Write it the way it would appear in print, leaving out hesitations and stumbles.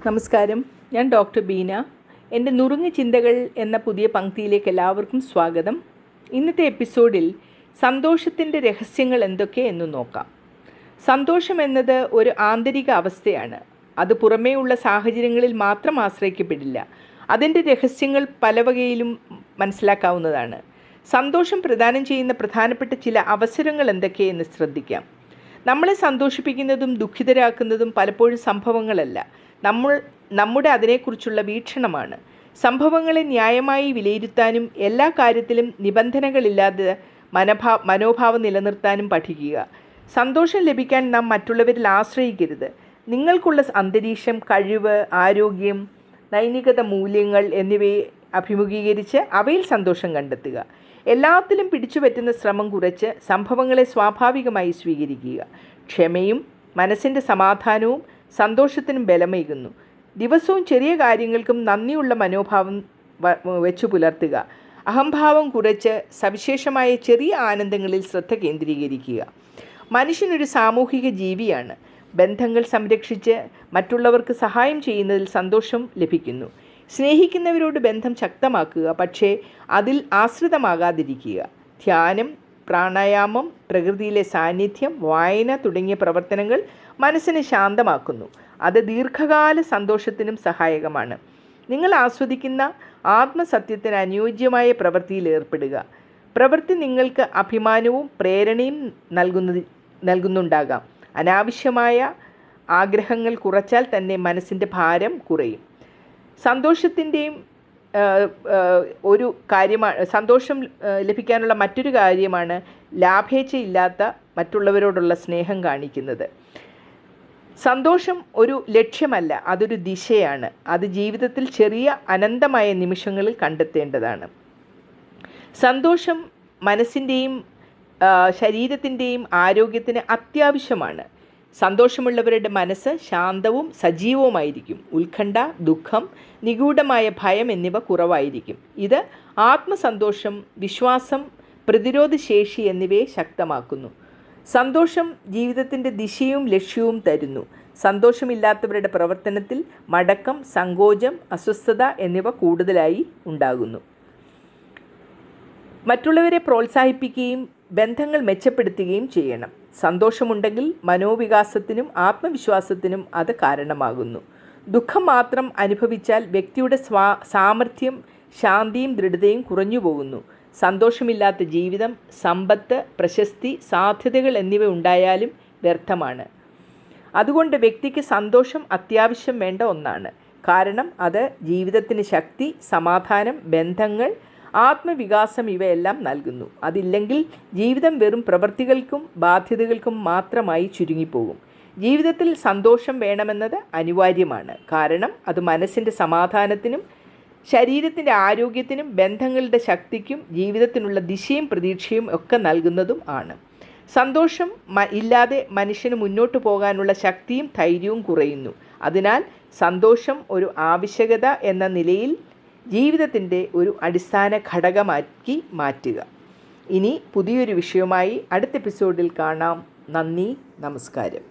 നമസ്കാരം, ഞാൻ ഡോക്ടർ ബീന. എൻ്റെ നുറുങ്ങ് ചിന്തകൾ എന്ന പുതിയ പങ്ക്തിയിലേക്ക് എല്ലാവർക്കും സ്വാഗതം. ഇന്നത്തെ എപ്പിസോഡിൽ സന്തോഷത്തിൻ്റെ രഹസ്യങ്ങൾ എന്തൊക്കെ എന്ന് നോക്കാം. സന്തോഷം എന്നത് ഒരു ആന്തരിക അവസ്ഥയാണ്. അത് പുറമേയുള്ള സാഹചര്യങ്ങളിൽ മാത്രം ആശ്രയിക്കപ്പെടില്ല. അതിൻ്റെ രഹസ്യങ്ങൾ പല വകയിലും മനസ്സിലാക്കാവുന്നതാണ്. സന്തോഷം പ്രദാനം ചെയ്യുന്ന പ്രധാനപ്പെട്ട ചില അവസരങ്ങൾ എന്തൊക്കെയെന്ന് ശ്രദ്ധിക്കാം. നമ്മളെ സന്തോഷിപ്പിക്കുന്നതും ദുഃഖിതരാക്കുന്നതും പലപ്പോഴും സംഭവങ്ങളല്ല, നമ്മുടെ അതിനെക്കുറിച്ചുള്ള വീക്ഷണമാണ്. സംഭവങ്ങളെ ന്യായമായി വിലയിരുത്താനും എല്ലാ കാര്യത്തിലും നിബന്ധനകളില്ലാതെ മനോഭാവം നിലനിർത്താനും പഠിക്കുക. സന്തോഷം ലഭിക്കാൻ നാം മറ്റുള്ളവരിൽ ആശ്രയിക്കരുത്. നിങ്ങൾക്കുള്ള അന്തരീക്ഷം, കഴിവ്, ആരോഗ്യം, നൈതിക മൂല്യങ്ങൾ എന്നിവയെ അഭിമുഖീകരിച്ച് അവയിൽ സന്തോഷം കണ്ടെത്തുക. എല്ലാത്തിലും പിടിച്ചുപറ്റുന്ന ശ്രമം കുറച്ച് സംഭവങ്ങളെ സ്വാഭാവികമായി സ്വീകരിക്കുക. ക്ഷമയും മനസ്സിൻ്റെ സമാധാനവും സന്തോഷത്തിനും ബലമേകുന്നു. ദിവസവും ചെറിയ കാര്യങ്ങൾക്കും നന്ദിയുള്ള മനോഭാവം വെച്ചു പുലർത്തുക. അഹംഭാവം കുറച്ച് സവിശേഷമായ ചെറിയ ആനന്ദങ്ങളിൽ ശ്രദ്ധ കേന്ദ്രീകരിക്കുക. മനുഷ്യനൊരു സാമൂഹിക ജീവിയാണ്. ബന്ധങ്ങൾ സംരക്ഷിച്ച് മറ്റുള്ളവർക്ക് സഹായം ചെയ്യുന്നതിൽ സന്തോഷം ലഭിക്കുന്നു. സ്നേഹിക്കുന്നവരോട് ബന്ധം ശക്തമാക്കുക, പക്ഷേ അതിൽ ആശ്രിതമാകാതിരിക്കുക. ധ്യാനം, പ്രാണായാമം, പ്രകൃതിയിലെ സാന്നിധ്യം, വായന തുടങ്ങിയ പ്രവർത്തനങ്ങൾ മനസ്സിനെ ശാന്തമാക്കുന്നു. അത് ദീർഘകാല സന്തോഷത്തിനും സഹായകമാണ്. നിങ്ങൾ ആസ്വദിക്കുന്ന ആത്മസത്യത്തിന് അനുയോജ്യമായ പ്രവൃത്തിയിൽ ഏർപ്പെടുക. പ്രവൃത്തി നിങ്ങൾക്ക് അഭിമാനവും പ്രേരണയും നൽകുന്നുണ്ടാകാം. അനാവശ്യമായ ആഗ്രഹങ്ങൾ കുറച്ചാൽ തന്നെ മനസ്സിൻ്റെ ഭാരം കുറയും. സന്തോഷത്തിൻ്റെയും ഒരു കാര്യമാണ് സന്തോഷം ലഭിക്കാനുള്ള മറ്റൊരു കാര്യമാണ് ലാഭേച്ഛയില്ലാത്ത മറ്റുള്ളവരോടുള്ള സ്നേഹം കാണിക്കുന്നത്. സന്തോഷം ഒരു ലക്ഷ്യമല്ല, അതൊരു ദിശയാണ്. അത് ജീവിതത്തിൽ ചെറിയ അനന്തമായ നിമിഷങ്ങളിൽ കണ്ടെത്തേണ്ടതാണ്. സന്തോഷം മനസ്സിൻ്റെയും ശരീരത്തിൻ്റെയും ആരോഗ്യത്തിന് അത്യാവശ്യമാണ്. സന്തോഷമുള്ളവരുടെ മനസ്സ് ശാന്തവും സജീവവുമായിരിക്കും. ഉത്കണ്ഠ, ദുഃഖം, നിഗൂഢമായ ഭയം എന്നിവ കുറവായിരിക്കും. ഇത് ആത്മസന്തോഷം, വിശ്വാസം, പ്രതിരോധശേഷി എന്നിവയെ ശക്തമാക്കുന്നു. സന്തോഷം ജീവിതത്തിൻ്റെ ദിശയും ലക്ഷ്യവും തരുന്നു. സന്തോഷമില്ലാത്തവരുടെ പ്രവർത്തനത്തിൽ മടക്കം, സങ്കോചം, അസ്വസ്ഥത എന്നിവ കൂടുതലായി ഉണ്ടാകുന്നു. മറ്റുള്ളവരെ പ്രോത്സാഹിപ്പിക്കുകയും ബന്ധങ്ങൾ മെച്ചപ്പെടുത്തുകയും ചെയ്യണം. സന്തോഷമുണ്ടെങ്കിൽ മനോവികാസത്തിനും ആത്മവിശ്വാസത്തിനും അത് കാരണമാകുന്നു. ദുഃഖം മാത്രം അനുഭവിച്ചാൽ വ്യക്തിയുടെ സാമർഥ്യം, ശാന്തിയും ദൃഢതയും കുറഞ്ഞു പോകുന്നു. സന്തോഷമില്ലാത്ത ജീവിതം, സമ്പത്ത്, പ്രശസ്തി, സാധ്യതകൾ എന്നിവ ഉണ്ടായാലും വ്യർത്ഥമാണ്. അതുകൊണ്ട് വ്യക്തിക്ക് സന്തോഷം അത്യാവശ്യം വേണ്ട ഒന്നാണ്. കാരണം അത് ജീവിതത്തിന് ശക്തി, സമാധാനം, ബന്ധങ്ങൾ, ആത്മവികാസം ഇവയെല്ലാം നൽകുന്നു. അതില്ലെങ്കിൽ ജീവിതം വെറും പ്രവൃത്തികൾക്കും ബാധ്യതകൾക്കും മാത്രമായി ചുരുങ്ങിപ്പോകും. ജീവിതത്തിൽ സന്തോഷം വേണമെന്നത് അനിവാര്യമാണ്. കാരണം അത് മനസ്സിൻ്റെ സമാധാനത്തിനും ശരീരത്തിൻ്റെ ആരോഗ്യത്തിനും ബന്ധങ്ങളുടെ ശക്തിക്കും ജീവിതത്തിനുള്ള ദിശയും പ്രതീക്ഷയും ഒക്കെ നൽകുന്നതും ആണ്. സന്തോഷം ഇല്ലാതെ മനുഷ്യന് മുന്നോട്ട് പോകാനുള്ള ശക്തിയും ധൈര്യവും കുറയുന്നു. അതിനാൽ സന്തോഷം ഒരു ആവശ്യകത എന്ന നിലയിൽ ജീവിതത്തിൻ്റെ ഒരു അടിസ്ഥാന ഘടകമാക്കി മാറ്റുക. ഇനി പുതിയൊരു വിഷയവുമായി അടുത്ത എപ്പിസോഡിൽ കാണാം. നന്ദി, നമസ്കാരം.